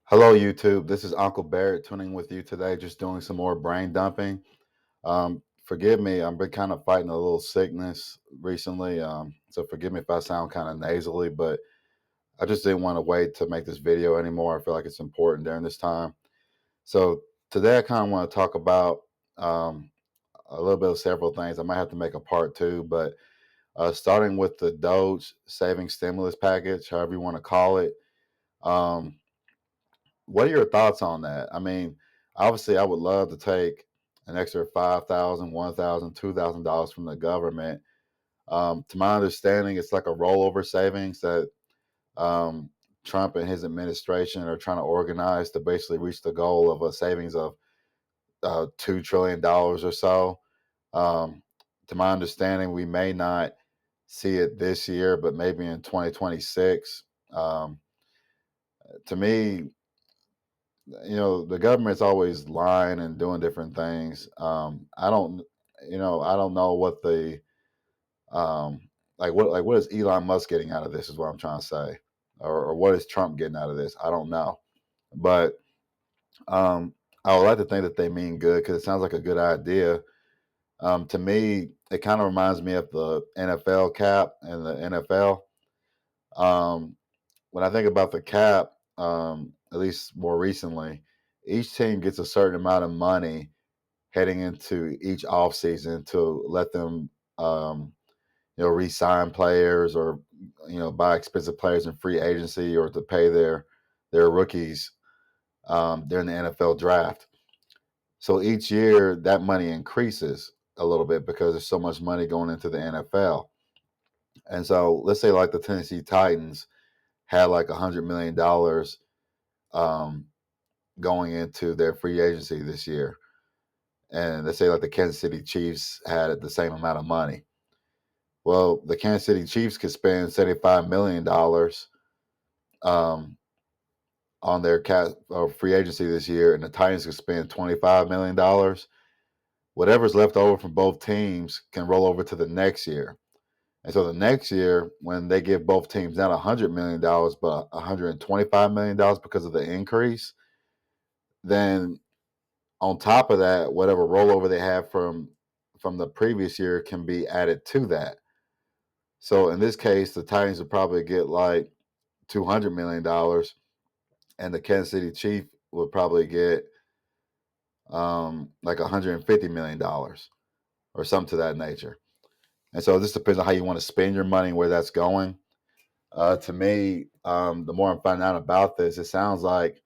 Hello, YouTube. This is Uncle Barrett tuning with you today, just doing some more brain dumping. Forgive me, I've been kind of fighting a little sickness recently, so forgive me if I sound kind of nasally, but I just didn't want to wait to make this video anymore. I feel like it's important during this time. So today I kind of want to talk about um, a little bit of several things. I might have to make a part two, but starting with the DOGE saving stimulus package, however you want to call it. Um, What are your thoughts on that? I mean, obviously, I would love to take an extra 5,000, 1,000, $2,000 from the government. To my understanding, it's like a rollover savings that um, Trump and his administration are trying to organize to basically reach the goal of a savings of $2 trillion or so. Um, to my understanding, we may not see it this year, but maybe in 2026. To me, the government's always lying and doing different things. I don't know what the um, what is Elon Musk getting out of this? Is what I'm trying to say, or what is Trump getting out of this? I don't know, but um, I would like to think that they mean good because it sounds like a good idea. To me, it kind of reminds me of the NFL cap and the NFL. Um, when I think about the cap, at least more recently, each team gets a certain amount of money heading into each offseason to let them, um, re-sign players or buy expensive players in free agency or to pay their rookies during the NFL draft. So each year that money increases a little bit because there's so much money going into the NFL. And so let's say like the Tennessee Titans had like $100 million um, going into their free agency this year. And let's say like the Kansas City Chiefs had the same amount of money. Well, the Kansas City Chiefs could spend $75 million um, on their free agency this year, and the Titans could spend $25 million. Whatever's left over from both teams can roll over to the next year. And so the next year, when they give both teams not $100 million, but $125 million because of the increase, then on top of that, whatever rollover they have from the previous year can be added to that. So in this case, the Titans would probably get like $200 million, and the Kansas City Chief would probably get like $150 million or something to that nature. And so this depends on how you want to spend your money, where that's going. To me, the more I'm finding out about this, it sounds like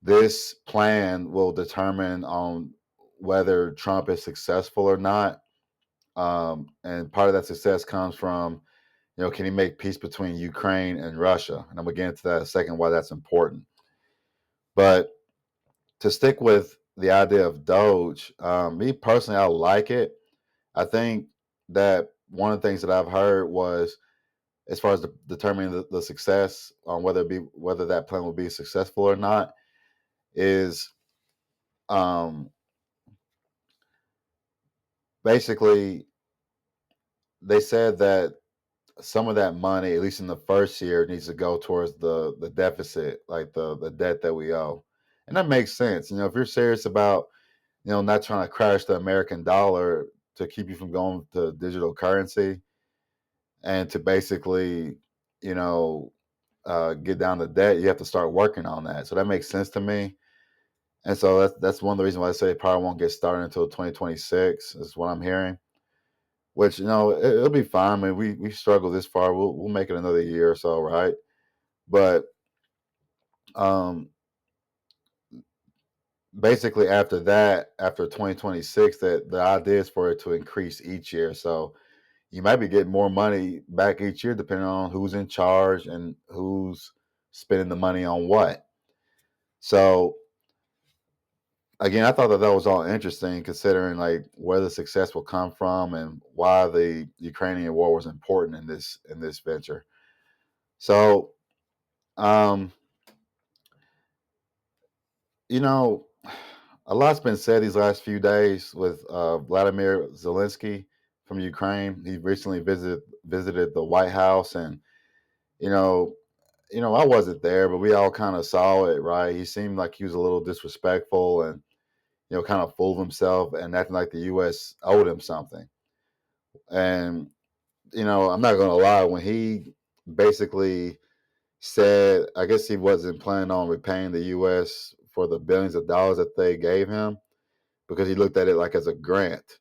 this plan will determine on whether Trump is successful or not. And part of that success comes from, can he make peace between Ukraine and Russia? And I'm going to get into that in a second, why that's important. But to stick with the idea of Doge, me personally, I like it. I think that one of the things that I've heard was, as far as determining the success on whether that plan will be successful or not, is um, basically they said that some of that money, at least in the first year, needs to go towards the deficit, like the debt that we owe. And that makes sense. If you're serious about, not trying to crash the American dollar to keep you from going to digital currency and to basically, you know, get down to debt, you have to start working on that. So that makes sense to me. And so that's one of the reasons why I say it probably won't get started until 2026 is what I'm hearing. Which it'll be fine. I mean, we struggled this far. We'll make it another year or so, right? But um, basically after that, after 2026, that the idea is for it to increase each year. So you might be getting more money back each year, depending on who's in charge and who's spending the money on what. So again, I thought that was all interesting, considering like where the success will come from and why the Ukrainian war was important in this venture. So um, You know, a lot's been said these last few days with Vladimir Zelensky from Ukraine. He recently visited the White House, and you know, I wasn't there, but we all kind of saw it, right? He seemed like he was a little disrespectful and, kind of full of himself and acting like the U.S. owed him something. And, I'm not going to lie, when he basically said, I guess he wasn't planning on repaying the U.S. for the billions of dollars that they gave him because he looked at it like as a grant.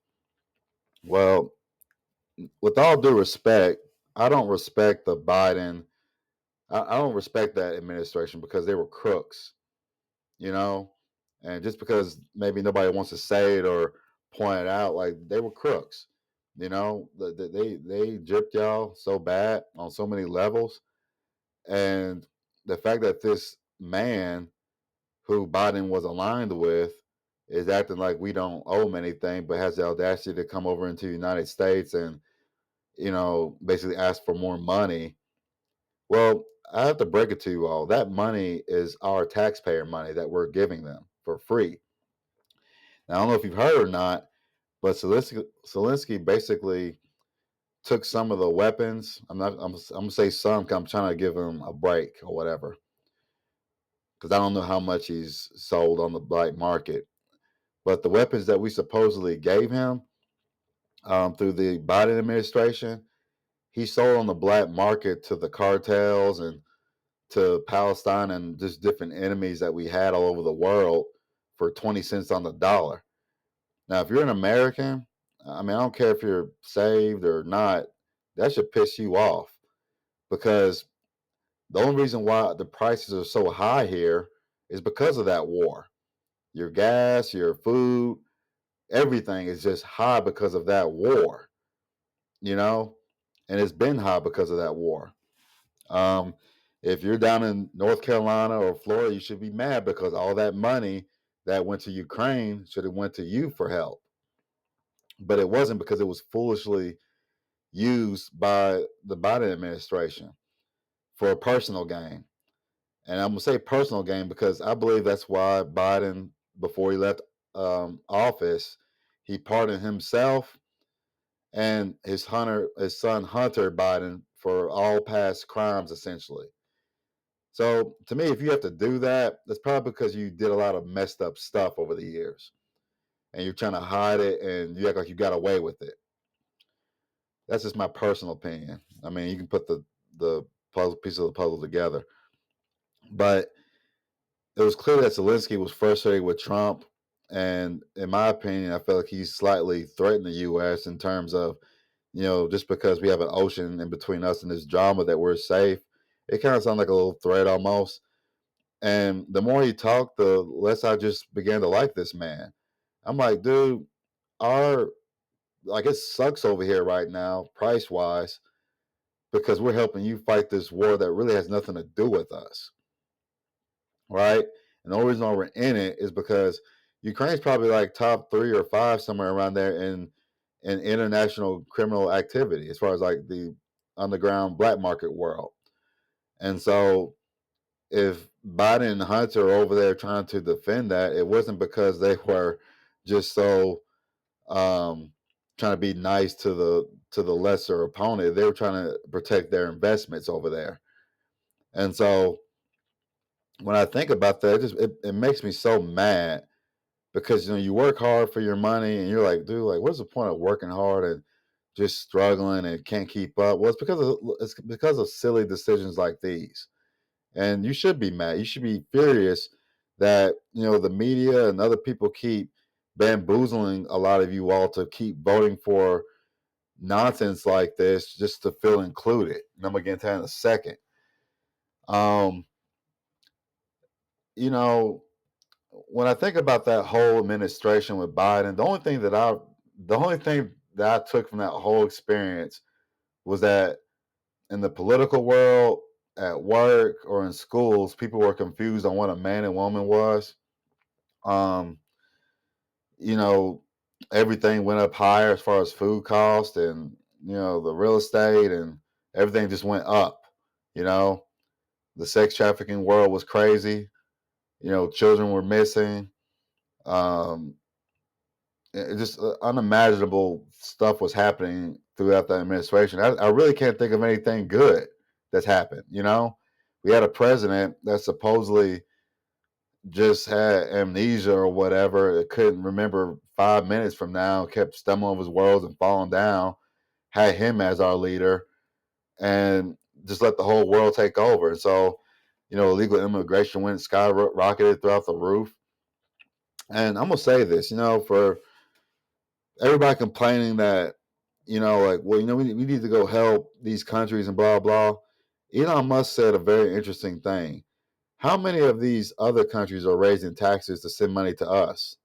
Well, with all due respect, I don't respect the Biden. I don't respect that administration because they were crooks, you know? And just because maybe nobody wants to say it or point it out, like they were crooks, they gypped y'all so bad on so many levels. And the fact that this man who Biden was aligned with is acting like we don't owe him anything, but has the audacity to come over into the United States and, basically ask for more money. Well, I have to break it to you all. That money is our taxpayer money that we're giving them for free. Now, I don't know if you've heard or not, but Zelensky basically took some of the weapons. I'm gonna say some 'cause I'm trying to give him a break or whatever. Because I don't know how much he's sold on the black market. But the weapons that we supposedly gave him through the Biden administration, he sold on the black market to the cartels and to Palestine and just different enemies that we had all over the world for 20 cents on the dollar. Now, if you're an American, I mean, I don't care if you're saved or not, that should piss you off because the only reason why the prices are so high here is because of that war. Your gas, your food, everything is just high because of that war, you know, and it's been high because of that war. Um, if you're down in North Carolina or Florida, you should be mad because all that money that went to Ukraine should have went to you for help, but it wasn't because it was foolishly used by the Biden administration for a personal gain. And I'm gonna say personal gain because I believe that's why Biden, before he left office, he pardoned himself and his son Hunter Biden for all past crimes, essentially. So to me, if you have to do that, that's probably because you did a lot of messed up stuff over the years, and you're trying to hide it, and you act like you got away with it. That's just my personal opinion. I mean, you can put the puzzle piece of the puzzle together, but it was clear that Zelensky was frustrated with Trump, and in my opinion, I feel like he's slightly threatened the U.S. in terms of, just because we have an ocean in between us and this drama that we're safe. It kind of sounds like a little threat almost. And the more he talked, the less I just began to like this man. I'm like, dude, our like it sucks over here right now, price wise, because we're helping you fight this war that really has nothing to do with us, right? And the only reason why we're in it is because Ukraine's probably like top 3 or 5 somewhere around there in international criminal activity as far as like the underground black market world. And so if Biden and Hunter are over there trying to defend that, it wasn't because they were just so trying to be nice to the lesser opponent. They were trying to protect their investments over there. And so when I think about that, it makes me so mad because you work hard for your money and you're like, dude, like what's the point of working hard and just struggling and can't keep up? Well, it's because of silly decisions like these. And you should be mad. You should be furious that the media and other people keep bamboozling a lot of you all to keep voting for nonsense like this just to feel included. And I'm gonna get into that in a second. Um, you know, when I think about that whole administration with Biden, the only thing that I took from that whole experience was that in the political world, at work, or in schools, people were confused on what a man and woman was. Um, you know, everything went up higher as far as food cost and the real estate and everything just went up. You know, the sex trafficking world was crazy. Children were missing. Um, it just unimaginable stuff was happening throughout the administration. I really can't think of anything good that's happened. We had a president that supposedly just had amnesia or whatever, that couldn't remember 5 minutes from now, kept stumbling over his words and falling down, had him as our leader, and just let the whole world take over. And so, illegal immigration went skyrocketed throughout the roof. And I'm gonna say this, for everybody complaining that, like, well, we need to go help these countries and blah blah. Elon Musk said a very interesting thing. How many of these other countries are raising taxes to send money to us?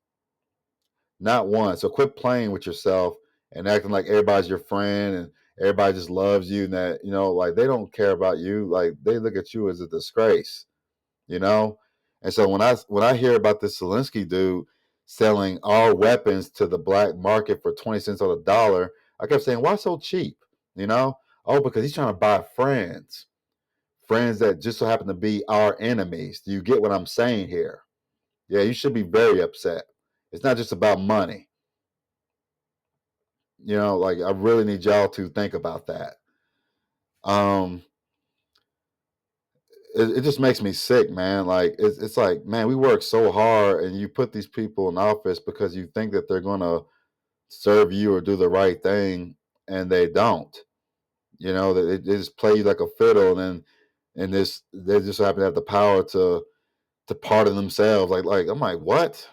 Not one. So quit playing with yourself and acting like everybody's your friend and everybody just loves you and that, like they don't care about you. Like they look at you as a disgrace, you know? And so when I hear about this Zelensky dude selling our weapons to the black market for 20 cents on the dollar, I kept saying, why so cheap? You know? Oh, because he's trying to buy friends. Friends that just so happen to be our enemies. Do you get what I'm saying here? Yeah, you should be very upset. It's not just about money. Like I really need y'all to think about that. Um, it just makes me sick, man. Like it's like, man, we work so hard, and you put these people in office because you think that they're gonna serve you or do the right thing, and they don't. They just play you like a fiddle, and this they just happen to have the power to pardon themselves. Like I'm like, what?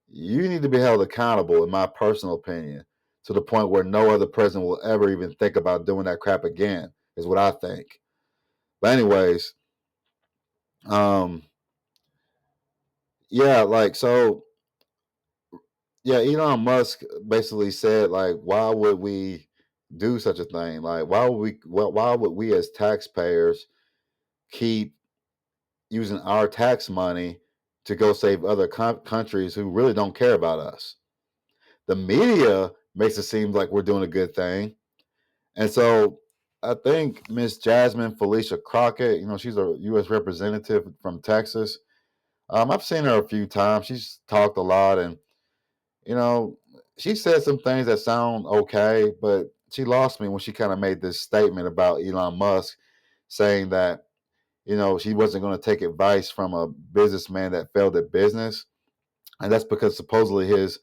You need to be held accountable, in my personal opinion, to the point where no other president will ever even think about doing that crap again, is what I think. But anyways, um, yeah, like so, yeah, Elon Musk basically said, like, why would we do such a thing? Like, why would we as taxpayers keep using our tax money to go save other countries who really don't care about us? The media makes it seem like we're doing a good thing. And so I think Miss Jasmine Felicia Crockett, she's a U.S. representative from Texas. I've seen her a few times. She's talked a lot, and you know, she said some things that sound okay, but she lost me when she kind of made this statement about Elon Musk, saying that she wasn't going to take advice from a businessman that failed at business, and that's because supposedly his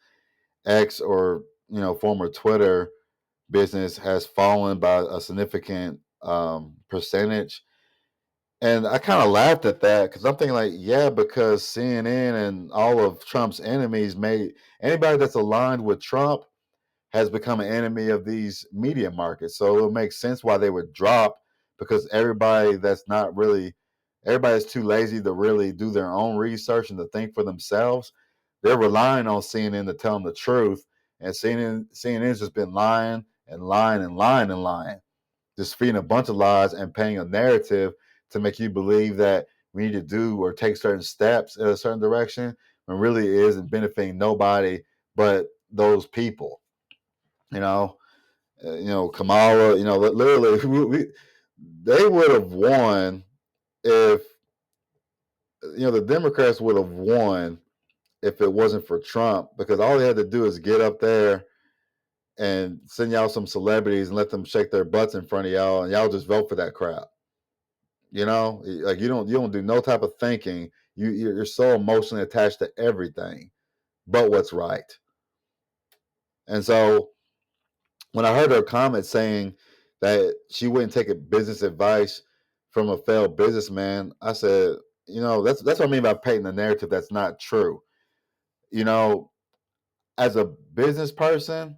ex or former Twitter business has fallen by a significant percentage. And I kind of laughed at that because I'm thinking, like, yeah, because CNN and all of Trump's enemies made anybody that's aligned with Trump has become an enemy of these media markets. So it'll make sense why they would drop, because everybody's too lazy to really do their own research and to think for themselves. They're relying on CNN to tell them the truth. And CNN's just been lying and lying and lying and lying, just feeding a bunch of lies and painting a narrative to make you believe that we need to do or take certain steps in a certain direction, when really it isn't benefiting nobody but those people. You know, Kamala. Literally, they would have won if the Democrats would have won if it wasn't for Trump, because all they had to do is get up there and send y'all some celebrities and let them shake their butts in front of y'all, and y'all just vote for that crap. Like you don't do no type of thinking. You're so emotionally attached to everything but what's right. And so when I heard her comment saying that she wouldn't take a business advice from a failed businessman, I said, that's what I mean by painting a narrative that's not true. You know, as a business person,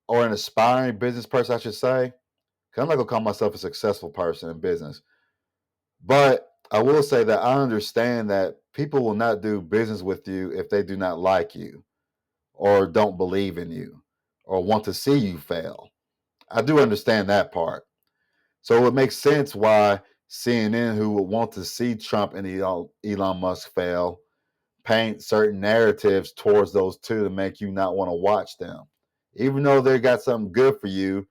or an aspiring business person, I should say, because I'm not gonna call myself a successful person in business, but I will say that I understand that people will not do business with you if they do not like you, or don't believe in you, or want to see you fail. I do understand that part. So it makes sense why CNN, who would want to see Trump and Elon Musk fail, paint certain narratives towards those two to make you not want to watch them, even though they got something good for you.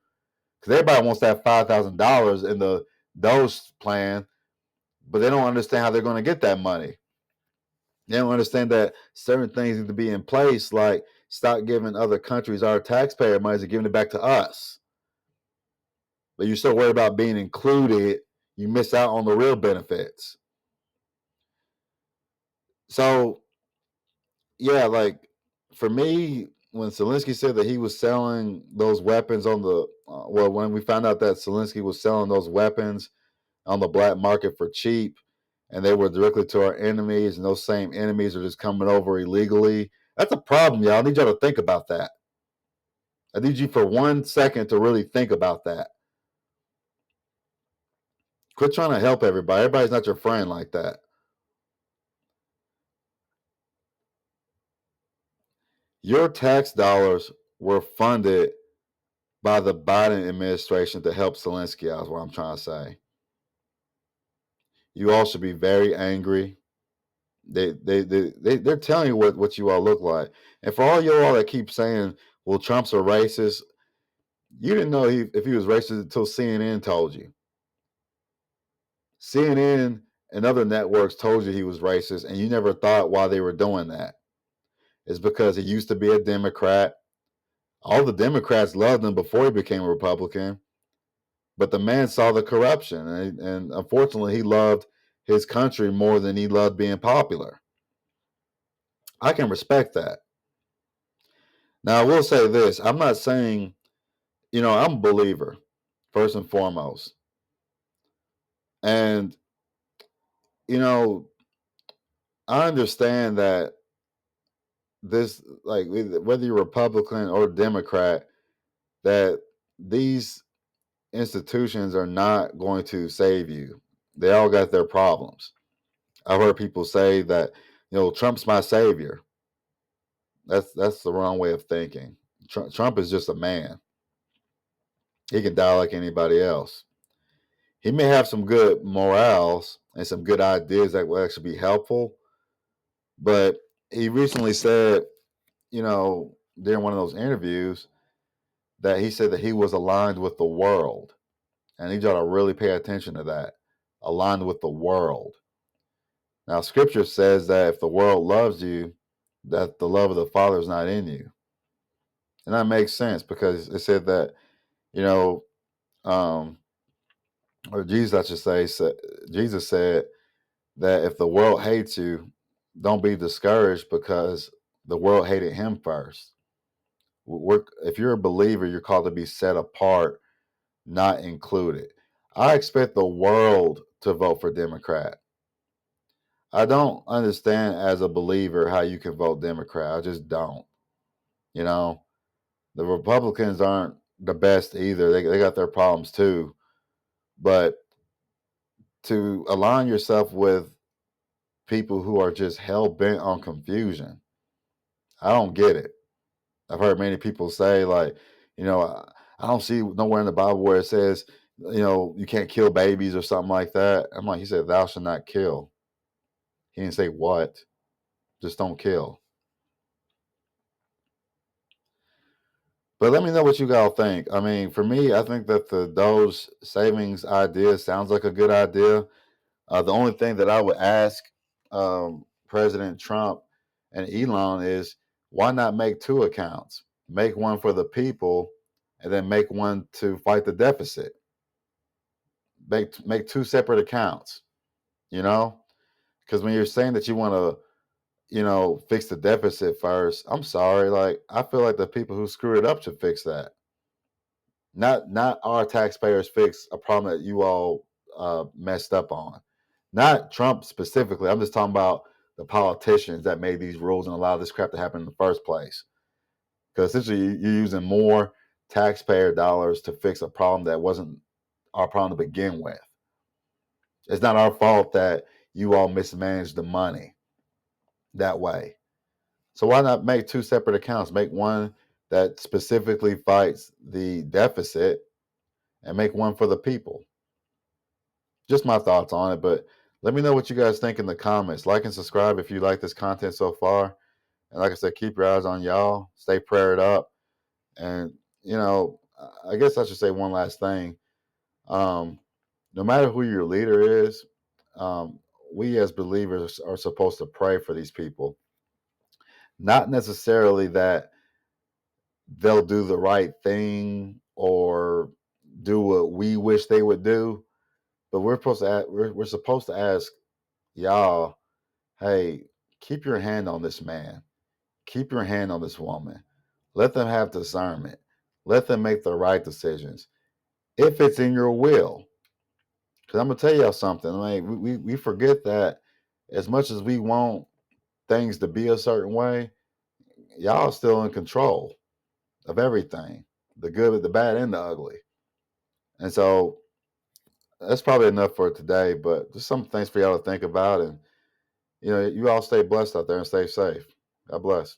Because everybody wants that $5,000 in the DOGE plan, but they don't understand how they're going to get that money. They don't understand that certain things need to be in place, like stop giving other countries our taxpayer money and giving it back to us. But you're so worried about being included, you miss out on the real benefits. So, yeah, like for me, when Zelensky said that he was selling those weapons on the, well, when we found out that Zelensky was selling those weapons on the black market for cheap and they were directly to our enemies and those same enemies are just coming over illegally, that's a problem, y'all. I need y'all to think about that. I need you for 1 second to really think about that. Quit trying to help everybody. Everybody's not your friend like that. Your tax dollars were funded by the Biden administration to help Zelensky out, is what I'm trying to say. You all should be very angry. They're telling you what you all look like. And for all you all that keep saying, well, Trump's a racist, you didn't know if he was racist until CNN told you. CNN and other networks told you he was racist, and you never thought why they were doing that. It's because he used to be a Democrat. All the Democrats loved him before he became a Republican, but the man saw the corruption, and unfortunately, he loved his country more than he loved being popular. I can respect that. Now, I will say this: I'm not saying, I'm a believer first and foremost, and you know, I understand that this, like, whether you're Republican or Democrat, that these institutions are not going to save you. They all got their problems. I've heard people say that, Trump's my savior. That's the wrong way of thinking. Trump is just a man. He can die like anybody else. He may have some good morals and some good ideas that will actually be helpful, but he recently said, during one of those interviews, that he said that he was aligned with the world. And I need y'all to really pay attention to that. Aligned with the world. Now, scripture says that if the world loves you, that the love of the Father is not in you. And that makes sense because it said that, you know, um, or Jesus, I should say, Jesus said that if the world hates you, don't be discouraged because the world hated him first. If you're a believer, you're called to be set apart, not included. I expect the world to vote for Democrat. I don't understand as a believer how you can vote Democrat. I just don't. You know, the Republicans aren't the best either. They got their problems too. But to align yourself with people who are just hell bent on confusion, I don't get it. I've heard many people say, like, I don't see nowhere in the Bible where it says, you can't kill babies or something like that. I'm like, he said, thou shalt not kill. He didn't say what, just don't kill. But let me know what you guys think. I mean, for me, I think that the DOGE savings idea sounds like a good idea. The only thing that I would ask President Trump and Elon is why not make two accounts? Make one for the people and then make one to fight the deficit. Make two separate accounts, you know? Because when you're saying that you want to, fix the deficit first, I'm sorry. Like, I feel like the people who screw it up should fix that. Not our taxpayers fix a problem that you all messed up on. Not Trump specifically. I'm just talking about the politicians that made these rules and allowed this crap to happen in the first place. Because essentially, you're using more taxpayer dollars to fix a problem that wasn't our problem to begin with. It's not our fault that you all mismanaged the money that way. So why not make two separate accounts? Make one that specifically fights the deficit and make one for the people. Just my thoughts on it, but let me know what you guys think in the comments. Like and subscribe if you like this content so far. And like I said, keep your eyes on y'all. Stay prayed up. And, I guess I should say one last thing. No matter who your leader is, we as believers are supposed to pray for these people. Not necessarily that they'll do the right thing or do what we wish they would do, But we're supposed to ask y'all, hey, keep your hand on this man, keep your hand on this woman. Let them have discernment. Let them make the right decisions if it's in your will. Because I'm gonna tell y'all something. Like we forget that as much as we want things to be a certain way, y'all still in control of everything, the good, the bad, and the ugly. And so that's probably enough for today. But just some things for y'all to think about, and you all stay blessed out there and stay safe. God bless.